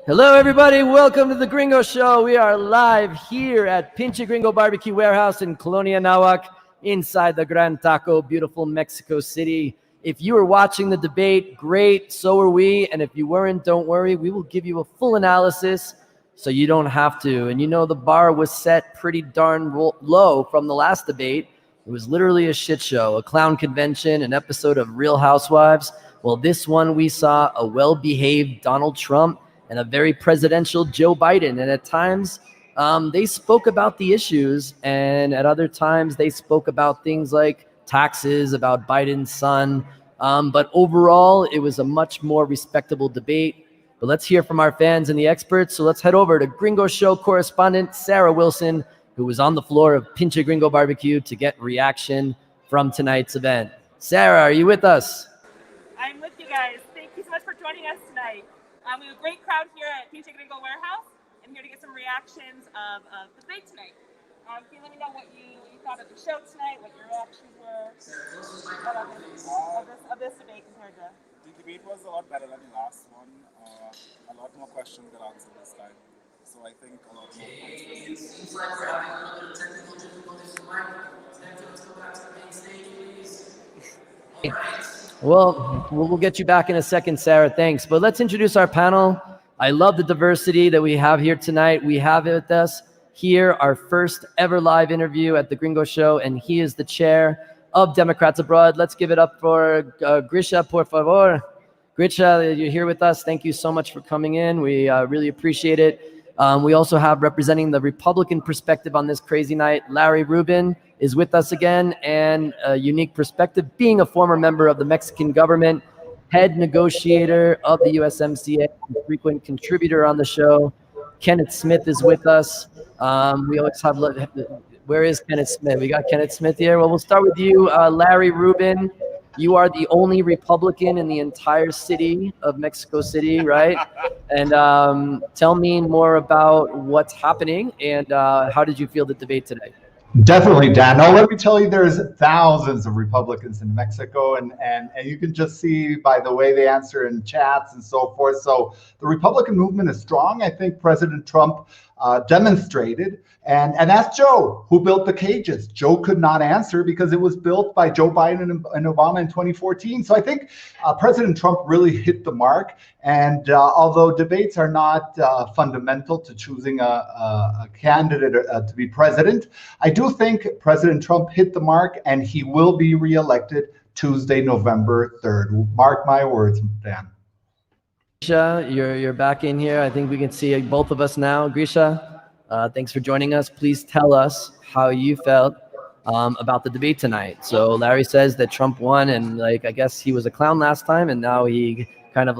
Hello, everybody. Welcome to the Gringo Show. We are live here at Pinche Gringo Warehouse in Colonia Nahuac, inside the Gran Taco, beautiful Mexico City. If you were watching the debate, great. So are we. And if you weren't, don't worry. We will give you a full analysis so you don't have to. And you know, the bar was set pretty darn low from the last debate. It was literally a shit show, a clown convention, an episode of Real Housewives. Well, this one we saw a well-behaved Donald Trump and a very presidential Joe Biden. And at times, they spoke about the issues, and at other times, they spoke about things like taxes, about Biden's son. But overall, it was a much more respectable debate. But let's hear from our fans and the experts. So let's head over to Gringo Show correspondent Sarah Wilson, who was on the floor of Pinche Gringo Barbecue to get reaction from tonight's event. Sarah, are you with us? I'm with you guys. Thank you so much for joining us tonight. We have a great crowd here at Pinche Gringo Warehouse. I'm here to get some reactions of the debate tonight. Can you let me know what you thought of the show tonight, what your reactions were of this debate compared to... The debate was a lot better than the last one. A lot more questions got answered this time. So I think a lot more points. Seems like we're having a little bit of technical difficulties with the microphone. Let's go back to the main stage, please. Well, we'll get you back in a second, Sarah. Thanks. But let's introduce our panel. I love the diversity that we have here tonight. We have with us here our first ever live interview at the Gringo Show, and he is the chair of Democrats Abroad. Let's give it up for Gricha, por favor. Gricha, you're here with us. Thank you so much for coming in. We really appreciate it. We also have, representing the Republican perspective on this crazy night, Larry Rubin is with us again, and a unique perspective, being a former member of the Mexican government, head negotiator of the USMCA, frequent contributor on the show. Kenneth Smith is with us. We always have, where is Kenneth Smith? We got Kenneth Smith here. Well, we'll start with you, Larry Rubin. You are the only Republican in the entire city of Mexico City, right? And tell me more about what's happening, and how did you feel the debate today? Definitely, Dan. Now, let me tell you, there's thousands of Republicans in Mexico, and you can just see by the way they answer in chats and so forth. So the Republican movement is strong. I think President Trump demonstrated, and that's Joe, who built the cages. Joe could not answer because it was built by Joe Biden and Obama in 2014. So I think President Trump really hit the mark. And although debates are not fundamental to choosing a candidate to be president, I do think President Trump hit the mark, and he will be reelected Tuesday, November 3rd. Mark my words, Dan. Grisha, you're back in here. I think we can see both of us now. Grisha, thanks for joining us. Please tell us how you felt about the debate tonight. So Larry says that Trump won, and I guess he was a clown last time, and now he kind of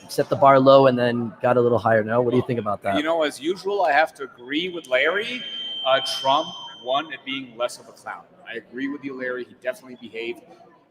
set the bar low and then got a little higher now. What do you think about that? You know, as usual, I have to agree with Larry. Trump won at being less of a clown. I agree with you, Larry. He definitely behaved.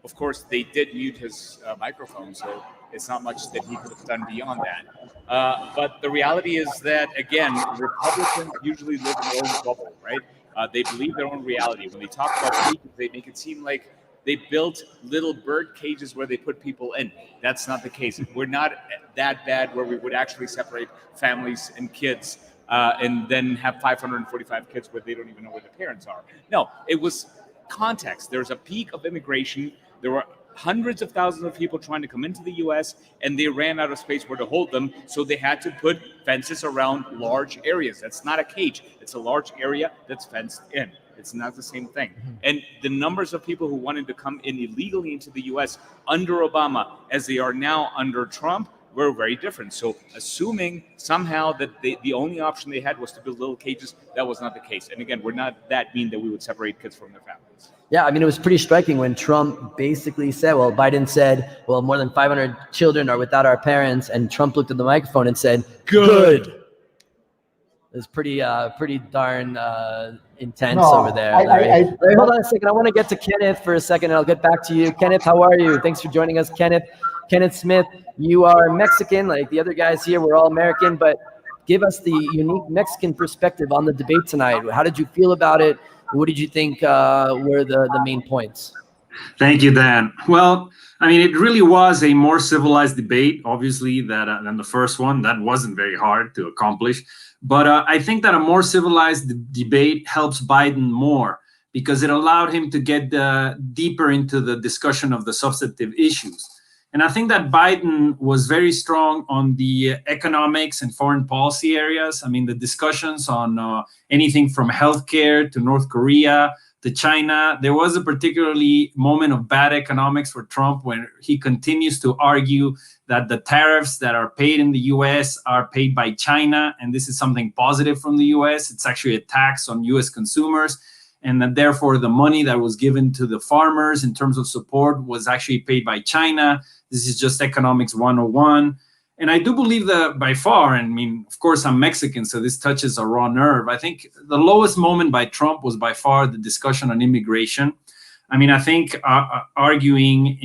Of course, they did mute his microphone, so it's not much that he could have done beyond that. But the reality is that, again, Republicans usually live in their own bubble, right? They believe their own reality. When they talk about cages, they make it seem like they built little bird cages where they put people in. That's not the case. We're not that bad where we would actually separate families and kids and then have 545 kids where they don't even know where their parents are. No, it was context. There's a peak of immigration. There were hundreds of thousands of people trying to come into the U.S., and they ran out of space where to hold them, so they had to put fences around large areas. That's not a cage. It's a large area that's fenced in. It's not the same thing. And the numbers of people who wanted to come in illegally into the U.S. under Obama, as they are now under Trump, were very different. So assuming somehow that the only option they had was to build little cages, that was not the case. And again, we're not that mean that we would separate kids from their families. Yeah, I mean, it was pretty striking when Trump basically said, well, Biden said, well, more than 500 children are without our parents. And Trump looked at the microphone and said, good. It was pretty darn intense over there. Larry, hold on a second. I want to get to Kenneth for a second, and I'll get back to you. Kenneth, how are you? Thanks for joining us, Kenneth. Kenneth Smith, you are Mexican, like the other guys here. We're all American, but give us the unique Mexican perspective on the debate tonight. How did you feel about it? What did you think were the main points? Thank you, Dan. Well, I mean, it really was a more civilized debate, obviously, than the first one. That wasn't very hard to accomplish. But I think that a more civilized debate helps Biden more because it allowed him to get deeper into the discussion of the substantive issues. And I think that Biden was very strong on the economics and foreign policy areas. I mean, the discussions on anything from healthcare to North Korea to China. There was a particularly moment of bad economics for Trump when he continues to argue that the tariffs that are paid in the US are paid by China, and this is something positive from the US. It's actually a tax on US consumers, and that therefore the money that was given to the farmers in terms of support was actually paid by China. This is just economics 101. And I do believe that by far, and I mean, of course, I'm Mexican, so this touches a raw nerve. I think the lowest moment by Trump was by far the discussion on immigration. I mean, I think arguing,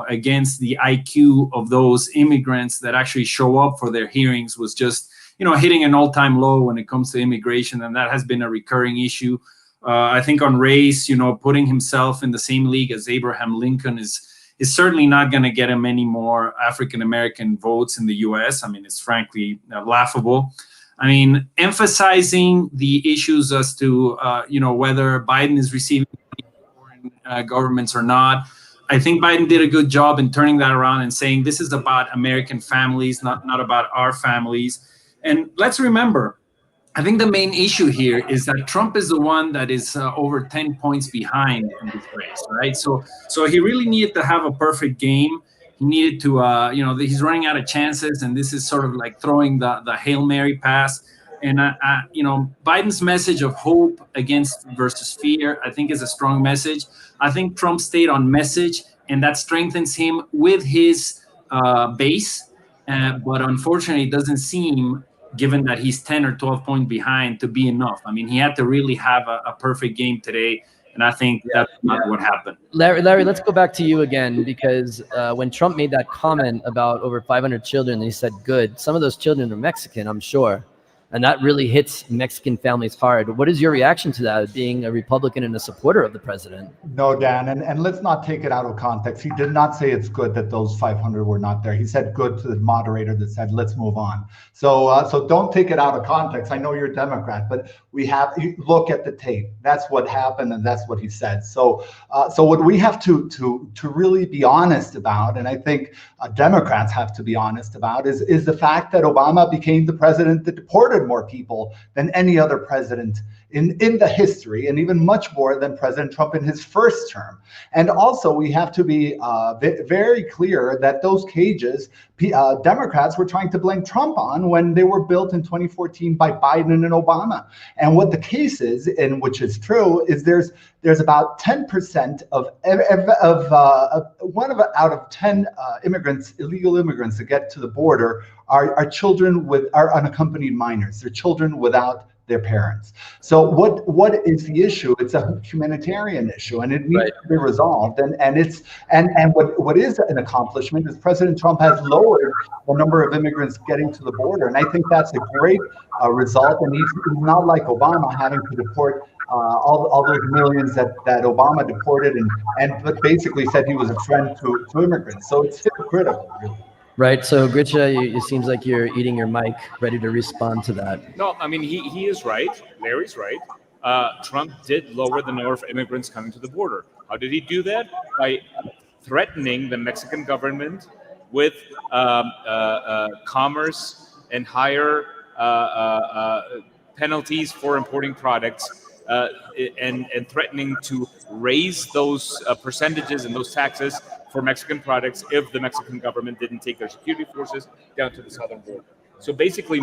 against the IQ of those immigrants that actually show up for their hearings was just, hitting an all-time low when it comes to immigration, and that has been a recurring issue. I think on race, putting himself in the same league as Abraham Lincoln is certainly not going to get him any more African-American votes in the U.S. I mean, it's frankly laughable. I mean, emphasizing the issues as to, whether Biden is receiving foreign governments or not. I think Biden did a good job in turning that around and saying this is about American families, not about our families. And let's remember, I think the main issue here is that Trump is the one that is over 10 points behind in this race, right? So he really needed to have a perfect game. He needed to, he's running out of chances, and this is sort of like throwing the Hail Mary pass. And, Biden's message of hope versus fear, I think is a strong message. I think Trump stayed on message, and that strengthens him with his base. But unfortunately, it doesn't seem, given that he's 10 or 12 points behind, to be enough. I mean, he had to really have a perfect game today, and I think that's not what happened. Larry, let's go back to you again, because when Trump made that comment about over 500 children, and he said, good, some of those children are Mexican, I'm sure. And that really hits Mexican families hard. What is your reaction to that, being a Republican and a supporter of the president? No, Dan, and let's not take it out of context. He did not say it's good that those 500 were not there. He said good to the moderator that said, let's move on. So don't take it out of context. I know you're a Democrat, but you look at the tape. That's what happened, and that's what he said. So what we have to really be honest about, and I think Democrats have to be honest about, is the fact that Obama became the president that deported more people than any other president in the history, and even much more than President Trump in his first term. And also, we have to be very clear that those cages, Democrats were trying to blame Trump on when they were built in 2014 by Biden and Obama. And what the case is, and which is true, is there's about 10% out of 10 immigrants, illegal immigrants that get to the border are children are unaccompanied minors. They're children without their parents. So what is the issue? It's a humanitarian issue, and it needs to be resolved. And what is an accomplishment is President Trump has lowered the number of immigrants getting to the border, and I think that's a great result. And he's not like Obama having to deport all those millions that Obama deported, but basically said he was a friend to immigrants. So it's hypocritical, really. Right. So, Gricha, it seems like you're eating your mic, ready to respond to that. No, I mean, he is right. Larry's right. Trump did lower the number of immigrants coming to the border. How did he do that? By threatening the Mexican government with commerce and higher penalties for importing products, and threatening to raise those percentages and those taxes for Mexican products if the Mexican government didn't take their security forces down to the southern border. So basically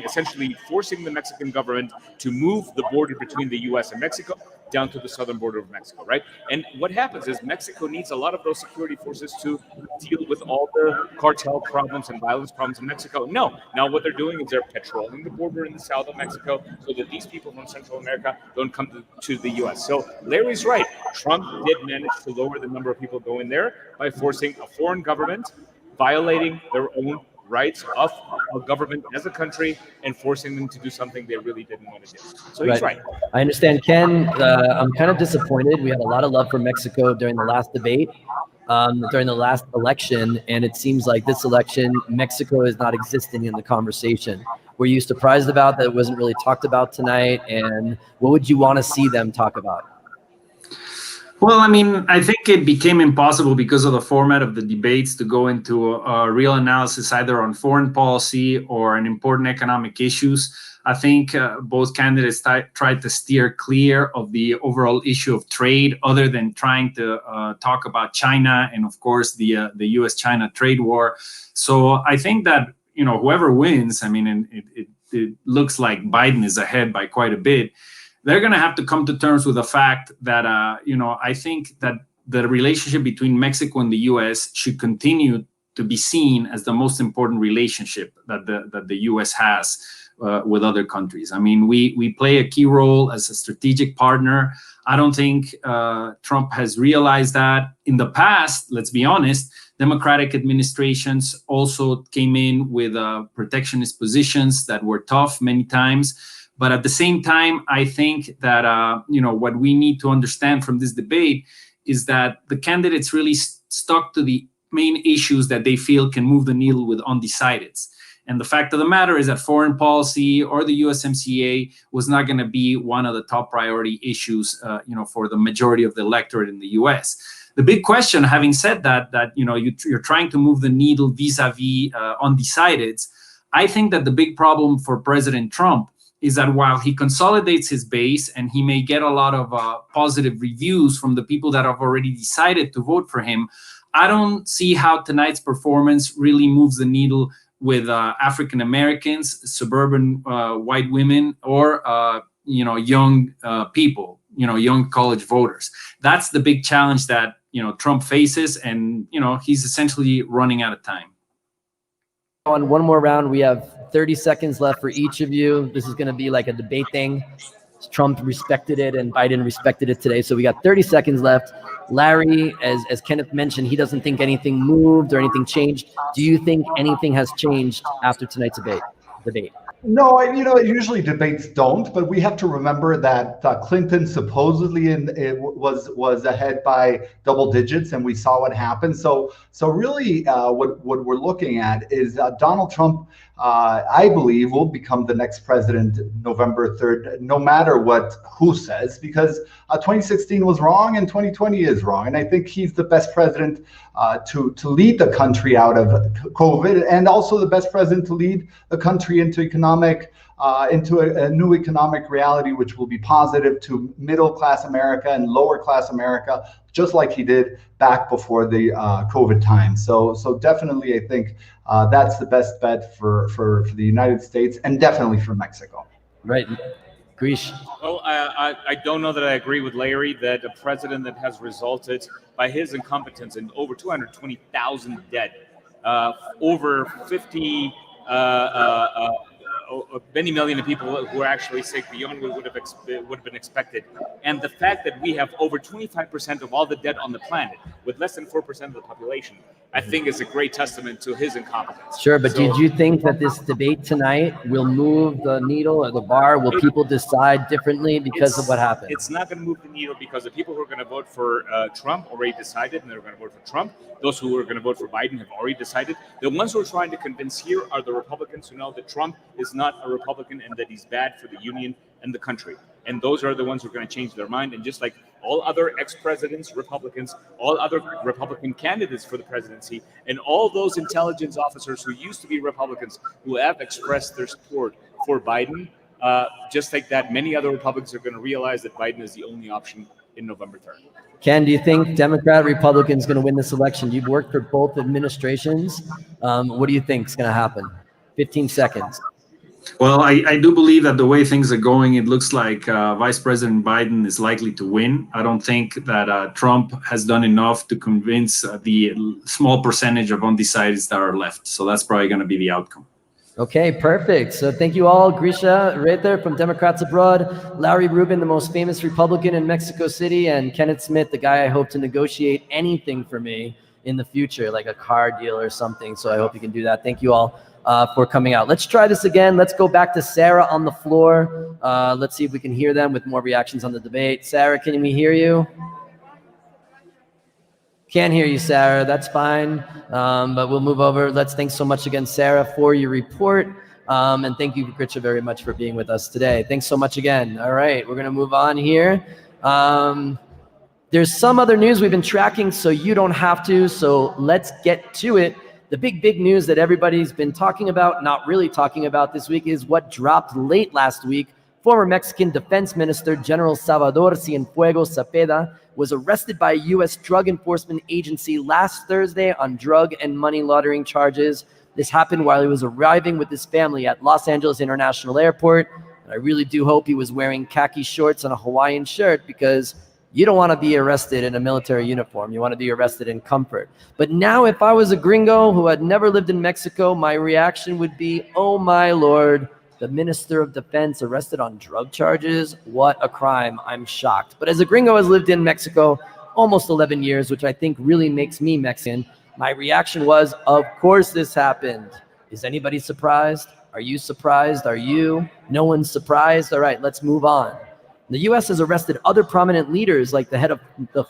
essentially forcing the Mexican government to move the border between the US and Mexico down to the southern border of Mexico, right? And what happens is Mexico needs a lot of those security forces to deal with all the cartel problems and violence problems in Mexico. No, now what they're doing is they're patrolling the border in the south of Mexico so that these people from Central America don't come to the US. So Larry's right. Trump did manage to lower the number of people going there by forcing a foreign government, violating their own rights of a government as a country, and forcing them to do something they really didn't want to do. So he's right. I understand, Ken. I'm kind of disappointed. We had a lot of love for Mexico during the last debate. during the last election, and it seems like this election, Mexico is not existing in the conversation. Were you surprised about that it wasn't really talked about tonight, and what would you want to see them talk about? Well, I mean, I think it became impossible because of the format of the debates to go into a real analysis either on foreign policy or on important economic issues. I think both candidates tried to steer clear of the overall issue of trade, other than trying to talk about China and, of course, the U.S.-China trade war. So I think that, you know, whoever wins, I mean, and it looks like Biden is ahead by quite a bit. They're going to have to come to terms with the fact that, you know, I think that the relationship between Mexico and the U.S. should continue to be seen as the most important relationship that the U.S. has with other countries. I mean, we play a key role as a strategic partner. I don't think Trump has realized that. In the past, let's be honest, Democratic administrations also came in with protectionist positions that were tough many times. But at the same time, I think that, you know, what we need to understand from this debate is that the candidates really stuck to the main issues that they feel can move the needle with undecideds. And the fact of the matter is that foreign policy or the USMCA was not going to be one of the top priority issues, you know, for the majority of the electorate in the US. The big question, having said that, you know, you're trying to move the needle vis-a-vis undecideds, I think that the big problem for President Trump is that while he consolidates his base and he may get a lot of positive reviews from the people that have already decided to vote for him, I don't see how tonight's performance really moves the needle with African Americans, suburban white women, or you know, young people, you know, young college voters. That's the big challenge that, you know, Trump faces, and, you know, he's essentially running out of time. On one more round, we have 30 seconds left for each of you. This is going to be like a debate thing. Trump respected it and Biden respected it today. So we got 30 seconds left. Larry, as Kenneth mentioned, he doesn't think anything moved or anything changed. Do you think anything has changed after tonight's debate? No, you know, usually debates don't, but we have to remember that Clinton supposedly was ahead by double digits, and we saw what happened. So really, what we're looking at is Donald Trump. I believe will become the next president November 3rd, no matter what who says, because 2016 was wrong and 2020 is wrong, and I think he's the best president to lead the country out of COVID, and also the best president to lead the country into a new economic reality, which will be positive to middle class America and lower class America, just like he did back before the COVID time. So definitely, I think that's the best bet for the United States, and definitely for Mexico. Right. Grish. Well, I don't know that I agree with Larry that a president that has resulted by his incompetence in over 220,000 dead, over 50 many million of people who are actually sick beyond what would have been expected, and the fact that we have over 25% of all the debt on the planet with less than 4% of the population, I think is a great testament to his incompetence. Sure, but did you think that this debate tonight will move the needle or the bar? Will people decide differently because of what happened? It's not going to move the needle because the people who are going to vote for Trump already decided, and they're going to vote for Trump. Those who are going to vote for Biden have already decided. The ones who are trying to convince here are the Republicans who know that Trump is not a Republican and that he's bad for the union and the country. And those are the ones who are going to change their mind. And just like all other ex-presidents, Republicans, all other Republican candidates for the presidency, and all those intelligence officers who used to be Republicans who have expressed their support for Biden, just like that, many other Republicans are going to realize that Biden is the only option in November 3rd. Ken, do you think Democrat, Republican is going to win this election? You've worked for both administrations. What do you think is going to happen? 15 seconds. Well, I do believe that the way things are going, it looks like Vice President Biden is likely to win. I don't think that Trump has done enough to convince the small percentage of undecideds that are left. So that's probably going to be the outcome. Okay, perfect. So thank you all. Gricha, Raether from Democrats Abroad, Larry Rubin, the most famous Republican in Mexico City, and Kenneth Smith, the guy I hope to negotiate anything for me in the future, like a car deal or something. So I hope you can do that. Thank you all for coming out. Let's try this again. Let's go back to Sarah on the floor. Let's see if we can hear them with more reactions on the debate. Sarah, can we hear you? Can't hear you, Sarah. That's fine, but we'll move over. Let's thanks so much again, Sarah, for your report. And thank you, Gricha, very much for being with us today. Thanks so much again. All right, we're going to move on here. There's some other news we've been tracking, so you don't have to. So let's get to it. The big news that everybody's been talking about, not really talking about this week, is what dropped late last week. Former Mexican Defense Minister General Salvador Cienfuegos Cepeda was arrested by a U.S. Drug Enforcement Agency last Thursday on drug and money laundering charges. This happened while he was arriving with his family at Los Angeles International Airport. And I really do hope he was wearing khaki shorts and a Hawaiian shirt, because you don't want to be arrested in a military uniform. You want to be arrested in comfort. But now, if I was a gringo who had never lived in Mexico, my reaction would be, oh my Lord, the Minister of Defense arrested on drug charges? What a crime. I'm shocked. But as a gringo who has lived in Mexico almost 11 years, which I think really makes me Mexican, my reaction was, of course this happened. Is anybody surprised? Are you surprised? Are you? No one's surprised? All right, let's move on. The U.S. has arrested other prominent leaders, like the head of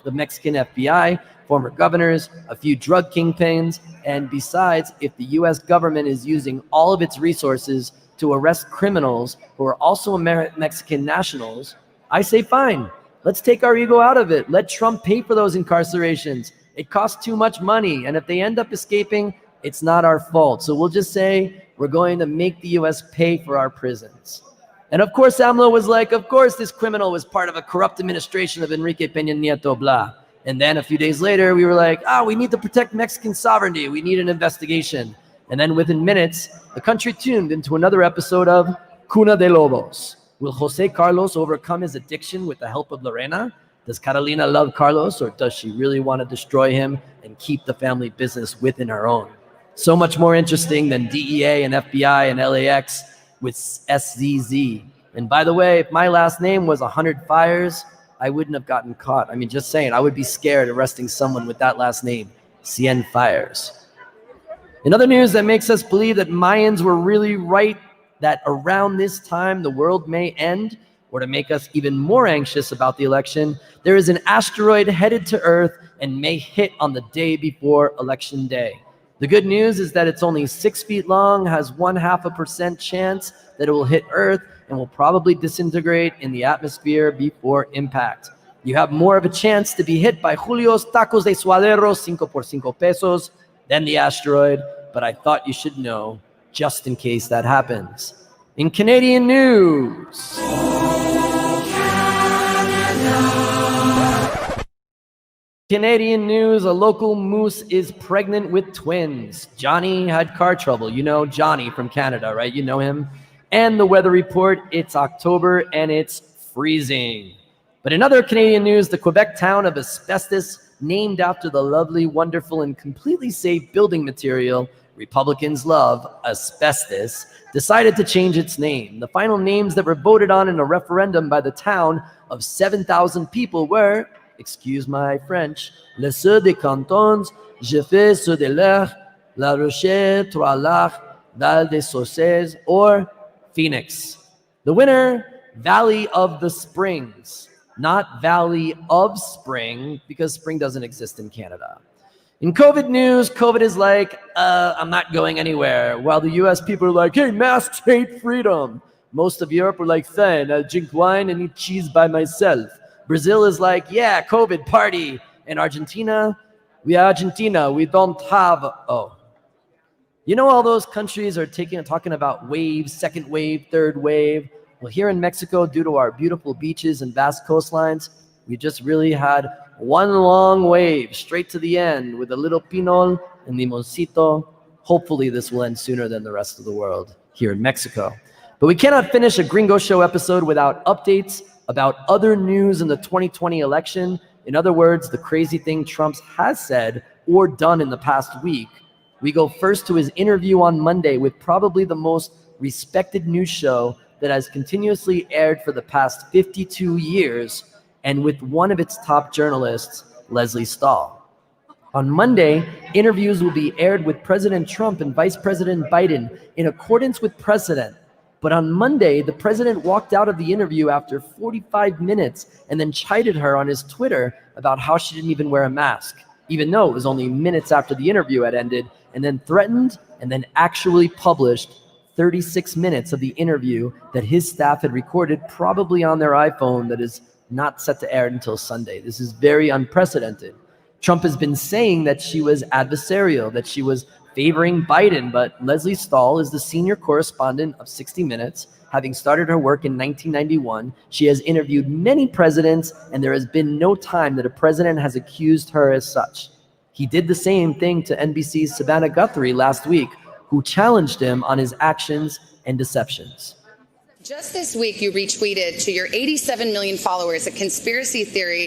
the Mexican FBI, former governors, a few drug kingpins, and besides, if the U.S. government is using all of its resources to arrest criminals who are also Mexican nationals, I say fine. Let's take our ego out of it. Let Trump pay for those incarcerations. It costs too much money, and if they end up escaping, it's not our fault. So we'll just say we're going to make the U.S. pay for our prisons. And of course, AMLO was like, of course, this criminal was part of a corrupt administration of Enrique Peña Nieto, blah. And then a few days later, we were like, we need to protect Mexican sovereignty. We need an investigation. And then within minutes, the country tuned into another episode of Cuna de Lobos. Will Jose Carlos overcome his addiction with the help of Lorena? Does Catalina love Carlos, or does she really want to destroy him and keep the family business within her own? So much more interesting than DEA and FBI and LAX with SZZ. And by the way, if my last name was 100 Fires, I wouldn't have gotten caught. I mean, just saying, I would be scared arresting someone with that last name, 100 Fires. In other news that makes us believe that Mayans were really right, that around this time the world may end, or to make us even more anxious about the election, there is an asteroid headed to Earth and may hit on the day before Election Day. The good news is that it's only 6 feet long, has 0.5% chance that it will hit Earth, and will probably disintegrate in the atmosphere before impact. You have more of a chance to be hit by Julio's Tacos de Suadero 5 por 5 pesos than the asteroid, but I thought you should know, just in case that happens. In Canadian news. Canadian news, a local moose is pregnant with twins. Johnny had car trouble. You know Johnny from Canada, right? You know him. And the weather report, it's October and it's freezing. But in other Canadian news, the Quebec town of Asbestos, named after the lovely, wonderful, and completely safe building material Republicans love, asbestos, decided to change its name. The final names that were voted on in a referendum by the town of 7,000 people were, excuse my French, Le Sud des Cantons, Jeffé, Sud de l'Air, La Rochelle, Trois-Lacs, Val des Sauces, or Phoenix. The winner, Valley of the Springs, not Valley of Spring, because spring doesn't exist in Canada. In COVID news, COVID is like, I'm not going anywhere. While the US people are like, hey, masks hate freedom. Most of Europe are like, fine, I'll drink wine and eat cheese by myself. Brazil is like, yeah, COVID party. And Argentina, we don't have, You know, all those countries are talking about waves, second wave, third wave. Well, here in Mexico, due to our beautiful beaches and vast coastlines, we just really had one long wave straight to the end with a little pinol and limoncito. Hopefully this will end sooner than the rest of the world here in Mexico. But we cannot finish a Gringo Show episode without updates about other news in the 2020 election. In other words, the crazy thing Trump has said or done in the past week. We go first to his interview on Monday with probably the most respected news show that has continuously aired for the past 52 years, and with one of its top journalists, Leslie Stahl. On Monday, interviews will be aired with President Trump and Vice President Biden in accordance with precedent. But on Monday, the president walked out of the interview after 45 minutes and then chided her on his Twitter about how she didn't even wear a mask. even though it was only minutes after the interview had ended, and then threatened and then actually published 36 minutes of the interview that his staff had recorded, probably on their iPhone, that is not set to air until Sunday. This is very unprecedented. Trump has been saying that she was adversarial, that she was favoring Biden, but Leslie Stahl is the senior correspondent of 60 Minutes. Having started her work in 1991, she has interviewed many presidents, and there has been no time that a president has accused her as such. He did the same thing to NBC's Savannah Guthrie last week, who challenged him on his actions and deceptions. Just this week, you retweeted to your 87 million followers a conspiracy theory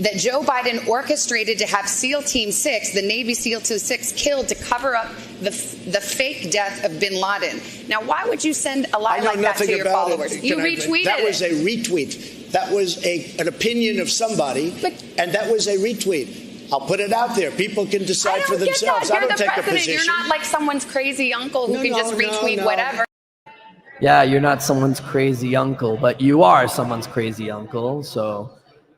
that Joe Biden orchestrated to have SEAL Team 6, the Navy SEAL Team 6, killed to cover up the fake death of bin Laden. Now, why would you send a lie like that to your followers? You retweeted That was a retweet. That was an opinion of somebody, and that was a retweet. I'll put it out there. People can decide for themselves. I don't take a position. You're not like someone's crazy uncle who can just retweet whatever. Yeah, you're not someone's crazy uncle, but you are someone's crazy uncle. So,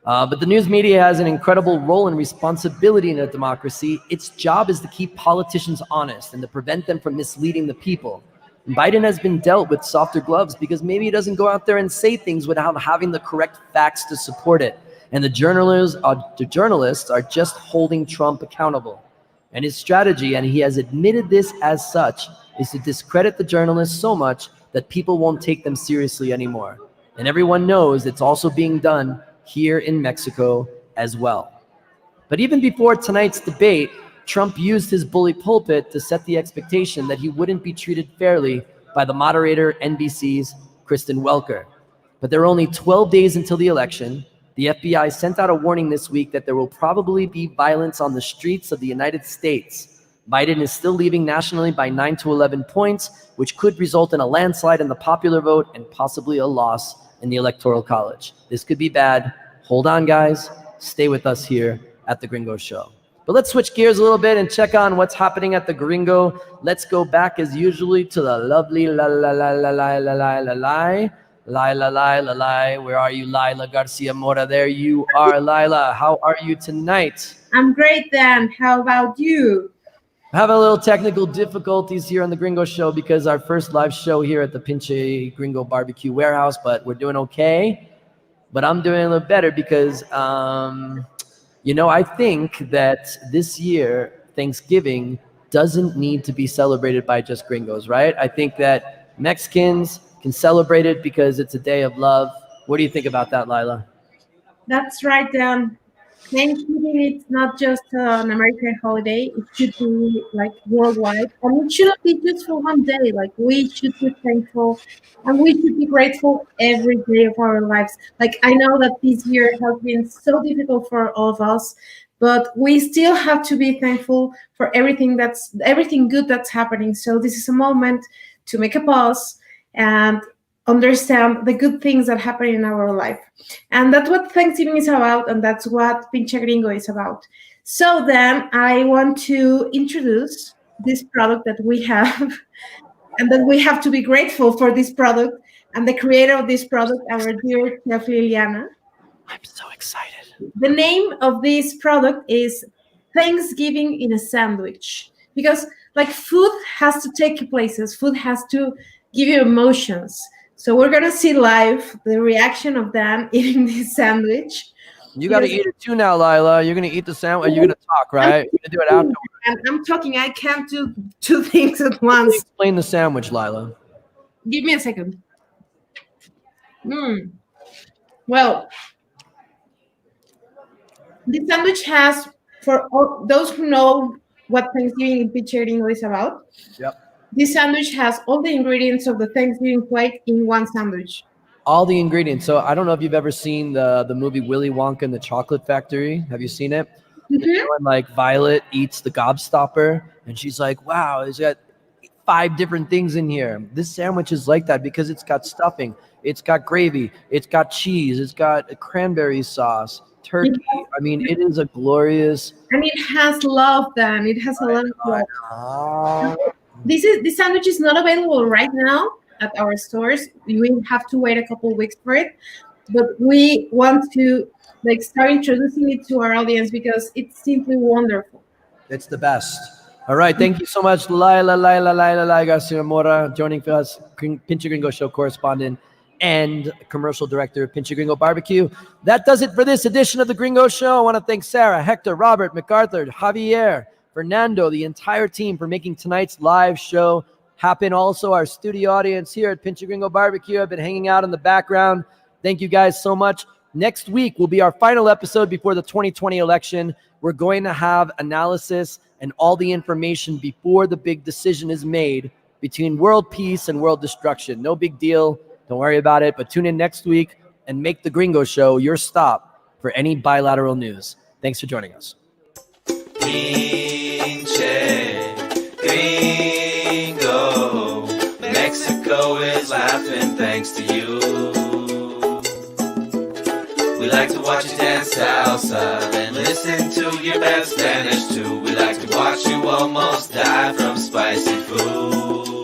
but the news media has an incredible role and responsibility in a democracy. Its job is to keep politicians honest and to prevent them from misleading the people. And Biden has been dealt with softer gloves because maybe he doesn't go out there and say things without having the correct facts to support it. And the journalists are just holding Trump accountable. And his strategy, and he has admitted this as such, is to discredit the journalists so much that people won't take them seriously anymore. And everyone knows it's also being done here in Mexico as well. But even before tonight's debate, Trump used his bully pulpit to set the expectation that he wouldn't be treated fairly by the moderator NBC's Kristen Welker. But there are only 12 days until the election. The FBI sent out a warning this week that there will probably be violence on the streets of the United States. Biden is still leading nationally by 9 to 11 points, which could result in a landslide in the popular vote and possibly a loss in the Electoral College. This could be bad. Hold on, guys. Stay with us here at The Gringo Show. But let's switch gears a little bit and check on what's happening at The Gringo. Let's go back, as usually, to the lovely Laylah. Where are you, Laylah Garciamora? There you are, Laylah. How are you tonight? I'm great, Dan. How about you? Having a little technical difficulties here on The Gringo Show because our first live show here at the Pinche Gringo Barbecue Warehouse, but we're doing okay. But I'm doing a little better because, I think that this year, Thanksgiving doesn't need to be celebrated by just gringos, right? I think that Mexicans can celebrate it because it's a day of love. What do you think about that, Laylah? That's right, Dan. Thanksgiving, it's not just an American holiday. It should be like worldwide. And it shouldn't be just for one day. Like, we should be thankful and we should be grateful every day of our lives. Like, I know that this year has been so difficult for all of us, but we still have to be thankful for everything good that's happening. So this is a moment to make a pause and understand the good things that happen in our life. And that's what Thanksgiving is about, and that's what Pinche Gringo is about. So then I want to introduce this product that we have, and that we have to be grateful for this product, and the creator of this product, our dear Chef Liliana. I'm so excited. The name of this product is Thanksgiving in a Sandwich, because like food has to take you places, food has to give you emotions. So we're going to see live the reaction of Dan eating this sandwich. You got to eat it too now, Laylah. You're going to eat the sandwich. You're going to talk, right? You're going to do it afterwards. And I'm talking. I can't do two things at once. Explain the sandwich, Laylah. Give me a second. Well, this sandwich has, for all those who know what Thanksgiving in Pinche Gringo is about. Yep. This sandwich has all the ingredients of the Thanksgiving plate in one sandwich. All the ingredients. So I don't know if you've ever seen the movie Willy Wonka and the Chocolate Factory. Have you seen it? Mm-hmm. When like Violet eats the gobstopper and she's like, wow, it's got 5 different things in here. This sandwich is like that because it's got stuffing, it's got gravy, it's got cheese, it's got a cranberry sauce, turkey. I mean, it is a glorious. And it has love, Dan. It has a lot of love. This sandwich is not available right now at our stores. You will have to wait a couple of weeks for it. but we want to like start introducing it to our audience because it's simply wonderful. It's the best. All right. Thank you so much, Laylah Garciamora, joining us, Pinche Gringo Show correspondent and commercial director of Pinche Gringo Barbecue. That does it for this edition of the Gringo Show. I want to thank Sarah, Hector, Robert, MacArthur, Javier, Fernando, the entire team for making tonight's live show happen. Also, our studio audience here at Pinche Gringo Barbecue. I've been hanging out in the background. Thank you guys so much. Next week will be our final episode before the 2020 election. We're going to have analysis and all the information before the big decision is made between world peace and world destruction. No big deal. Don't worry about it. But tune in next week and make the Gringo Show your stop for any bilateral news. Thanks for joining us. Pinche Gringo, Mexico is laughing thanks to you. We like to watch you dance salsa and listen to your best Spanish too. We like to watch you almost die from spicy food.